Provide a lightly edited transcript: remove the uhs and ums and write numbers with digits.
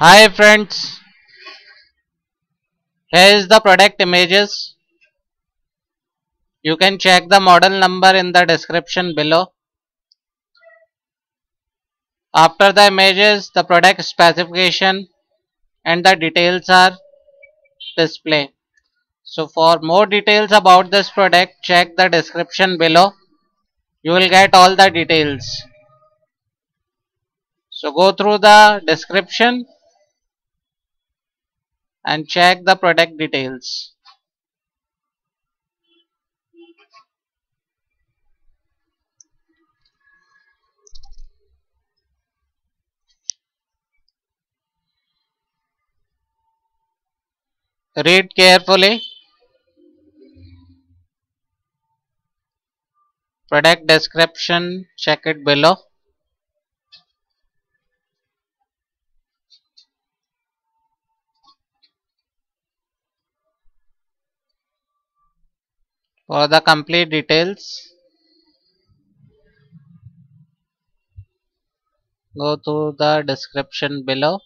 Hi friends, here is the product images. You can check the model number in the description below. After the images, the product specification and the details are displayed. So for more details about this product, check the description below. You will get all the details. So go through the description and check the product details. Read carefully. Product description, check it below. For the complete details, go to the description below.